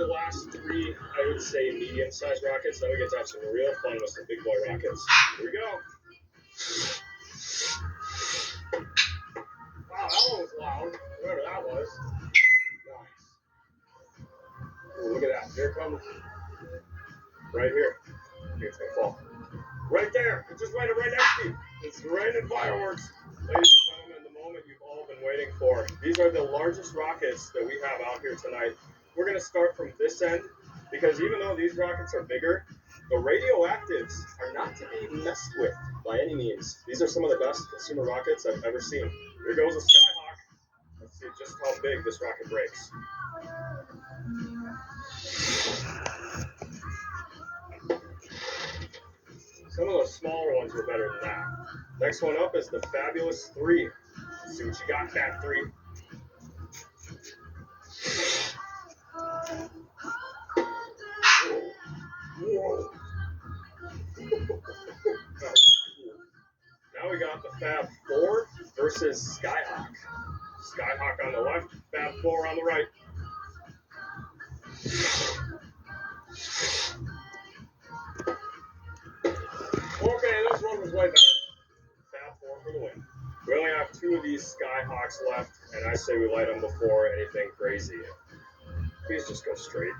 the last three, I would say, medium-sized rockets. Then we get to have some real fun with some big boy rockets. Here we go. Wow, that one was loud. Whatever that was. Nice. Ooh, look at that. Here it comes. Right here. Okay, it's gonna fall. Right there. It just landed right next to you. It's raining fireworks. Ladies and gentlemen, the moment you've all been waiting for. These are the largest rockets that we have out here tonight. We're going to start from this end because even though these rockets are bigger, the radioactives are not to be messed with by any means. These are some of the best consumer rockets I've ever seen. Here goes a Skyhawk. Let's see just how big this rocket breaks. Some of those smaller ones were better than that. Next one up is the Fabulous 3. Let's see what you got, Cat 3. Whoa. Now we got the Fab 4 versus Skyhawk. Skyhawk on the left, Fab 4 on the right. Okay, this one was way better. Fab 4 for the win. We only have 2 of these Skyhawks left, and I say we light them before anything crazy. Please just go straight.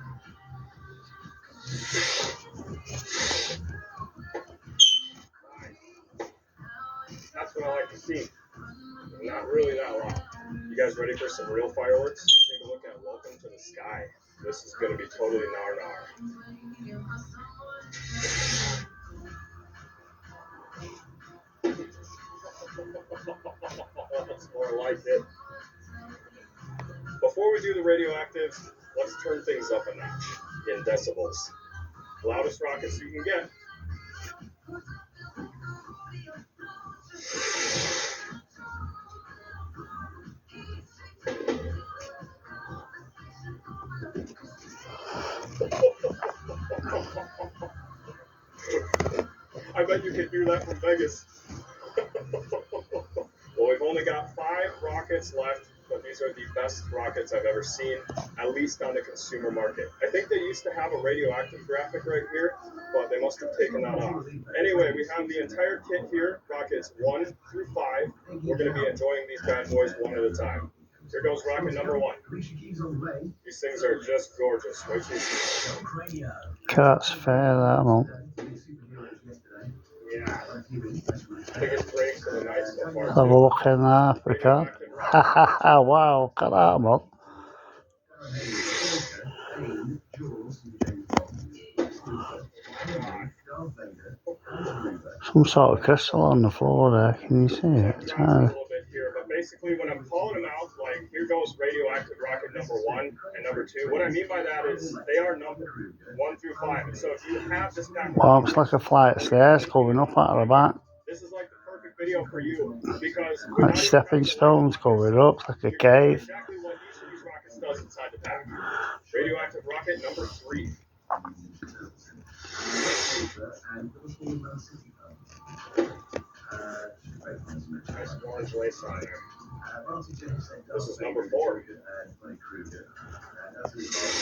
That's what I like to see. Not really that loud. You guys ready for some real fireworks? Take a look at Welcome to the Sky. This is going to be totally nar-nar. That's more like it. Before we do the radioactives, let's turn things up a notch in decibels. Loudest rockets you can get. I bet you can hear that from Vegas. Well, we've only got 5 rockets left, but these are the best rockets I've ever seen, at least on the consumer market. I think they used to have a radioactive graphic right here, but they must have taken that off. Anyway, we have the entire kit here, rockets 1 through 5. We're going to be enjoying these bad boys one at a time. Here goes rocket number 1. These things are just gorgeous. Wait till you see. That's fair, that one. Yeah. Biggest breaks of the night so far. Have a look in there, if we can. Ha ha ha, wow, look at that one. Some sort of crystal on the floor there, can you see it? It's a little bit here, but basically when I'm calling them out, like here goes radioactive rocket number 1 and number 2. What I mean by that is they are numbered 1 through 5. And so if you have this pack, well, it's like a flight of stairs going up out of the back. This is like the perfect video for you because like stepping stones going up, like a cave. Exactly what each of these rockets does inside the pack. Radioactive rocket number 3. Nice orange lace on there. This is number 4.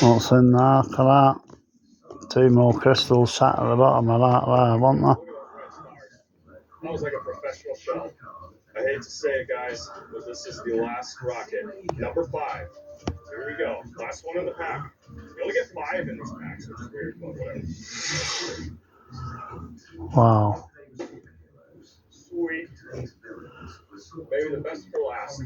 What's in there? Look at that. 2 more crystals sat at the bottom of that there, wasn't there? That was like a professional shell. I hate to say it, guys, but this is the last rocket. Number 5. Here we go. Last one in the pack. You only get 5 in these packs, which is weird, but whatever. Wow. Sweet. Maybe the best for last.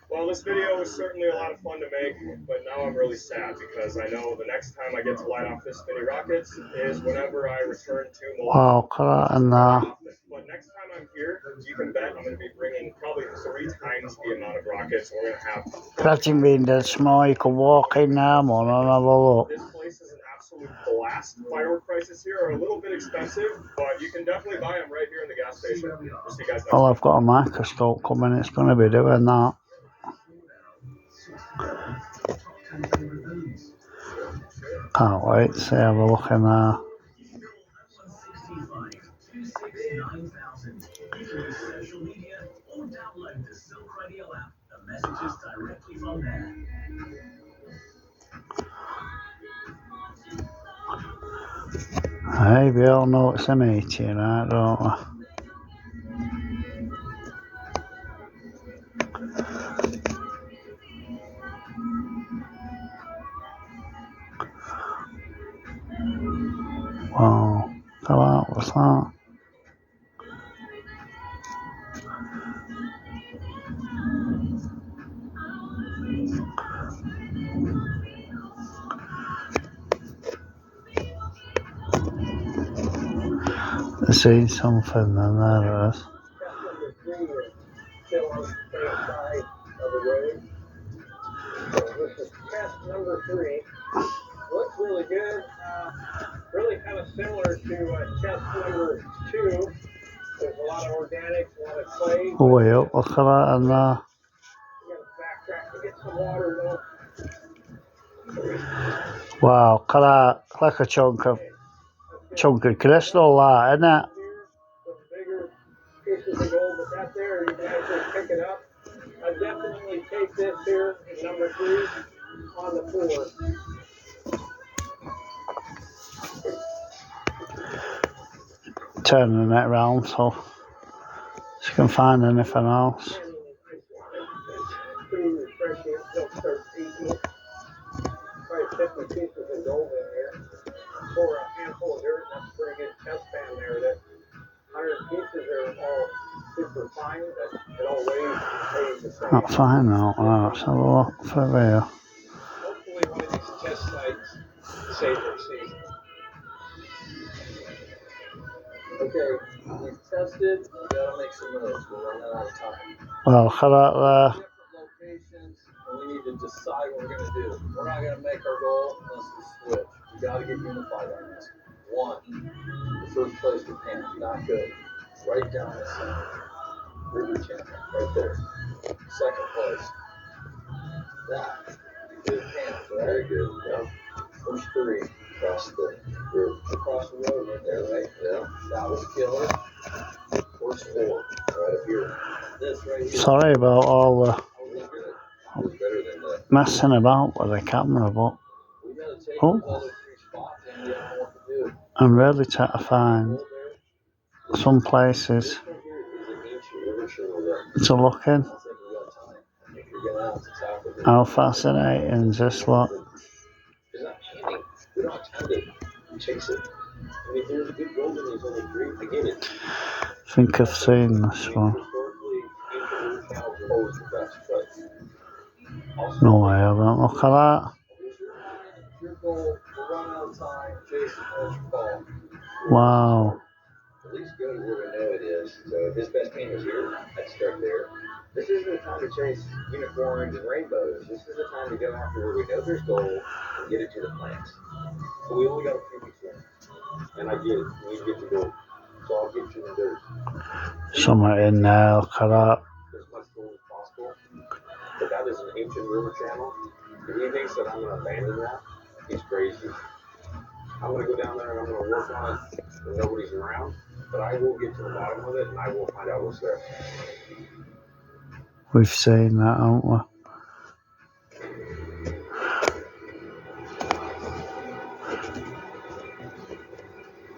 Well, this video was certainly a lot of fun to make, but now I'm really sad because I know the next time I get to light off this many rockets is whenever I return to Milwaukee. Wow, look at that in there. But next time I'm here, you can bet I'm going to be bringing probably 3 times the amount of rockets we're going to have. Imagine being that small, you can walk in there, man, and have a look. This place is an absolute blast. Firework prices here are a little bit expensive, but you can definitely buy them right here in the gas station. We'll see you guys next Well, time. I've got a microscope coming, it's going to be doing that. Can't wait to see, have a look in there. Hey, we all know it's a meteorite, don't we? Wow, what was that? I see something and there it is. Test number 3 is still on the same side of the road. So this is test number 3. Looks really good. Really kind of similar to test number 2. There's a lot of organics, a lot of clay. Way up, look at that and there. You gotta backtrack to get some water though. Wow, look at that. Like a chunk of crystal, that, isn't it? Here, some bigger pieces of gold, but that there, you can actually pick it up. I definitely take this here in number 3 on the 4. Turning it around so she can find anything else. Pretty refreshing. They'll start eating. Probably 50 pieces of gold in there for a handful of dirt. That's a pretty good test pan there. That 100 pieces are all super fine, but it all weighs the same. Not fine out, let's have a look for real. Hopefully one of these test sites save their season. Okay, we've tested. We gotta make some moves. We're running out of time. Well, look at that there. Different locations, and we need to decide what we're gonna do. We're not gonna make our goal unless we switch. We gotta get unified on this. 1, the first place we pan, not good. Right down the center. River channel, right there. Second place. That. Good pan, very good. Yeah. First 3. Across the road right there, right? Yeah. That was killer. First 4. Right up here. This right here. Sorry about all the That was good. That was better than that. messing about with the camera, but We gotta take Oh. those other 3 spots and we don't know what to do. I'm really trying to find Hold there. some places This right here is an ancient river channel there. to look in. I don't think we got time. I think you're gonna have to tackle this. How fascinating is this lot? It's not handy. We don't have time to chase it. I mean, there's a good gold in these other 3. I get it. I think I've seen this one. Historically, ancient river channels are always the best, but also, No, I haven't. Look at that. your goal, we're running out of time. Jason, what's your call? Wow. At least go to where we know it is. So if his best team is here, I'd start there. This isn't the time to chase unicorns and rainbows. This is the time to go after where we know there's gold and get it to the plants. But we only got a few weeks left. And I get it. We need to get the gold. So I'll get you the dirt. Somewhere in there. Look at that. As much gold as possible. But that is an ancient river channel. If he thinks that I'm going to abandon that, he's crazy. I'm going to go down there and I'm going to work on it when nobody's around. But I will get to the bottom of it and I will find out what's there. We've seen that, haven't we?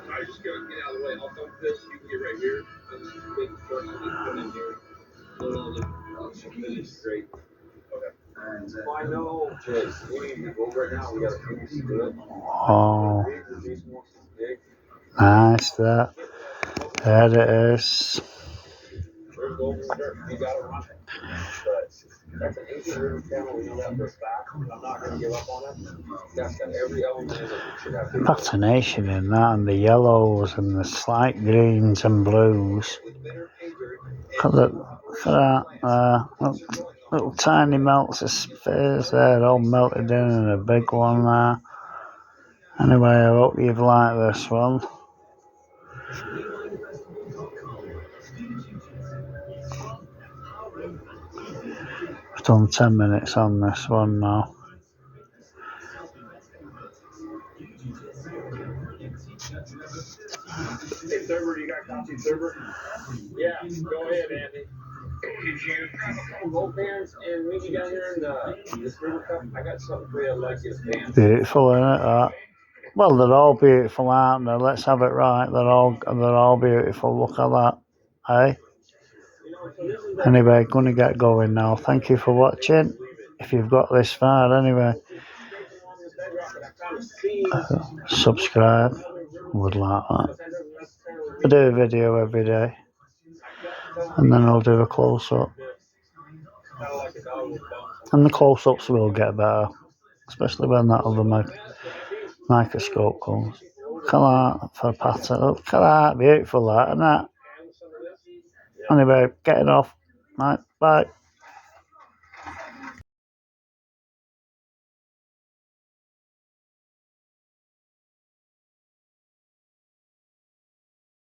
I just gotta get out of the way. I'll dump this. You can get right here. And this is the big person that's put in here. Little minutes straight. Okay. Well, I know, Chase, we need to go right now. We got a few weeks to do it. Oh, nice that. There it is. There's gold in the dirt. You gotta run it. But that's an ancient river channel. We know that for a fact. I'm not gonna give up on it. That's got every element in it that should have. Patination in that, and the yellows and the slight greens and blues. Look at that. Little tiny melts of spheres there, all melted in, and a big one there. Anyway, I hope you've liked this one. I've done 10 minutes on this one now. Hey, server, you got coffee, server? Yeah, go ahead, Andy. Did you grab a couple gold pans and meet me down here in this river cup? I got something for you I'd like you to pan. Beautiful, isn't it, that? Well, they're all beautiful, aren't they? Let's have it right. They're all beautiful. Look at that, eh? Anyway, gonna get going now. Thank you for watching. If you've got this far, anyway, subscribe. Would like that. I do a video every day, and then I'll do a close up. And the close ups will get better, especially when that other microscope comes. Look at that for a pattern. Look at that, beautiful that, isn't it? Anyway, getting off. Right, bye.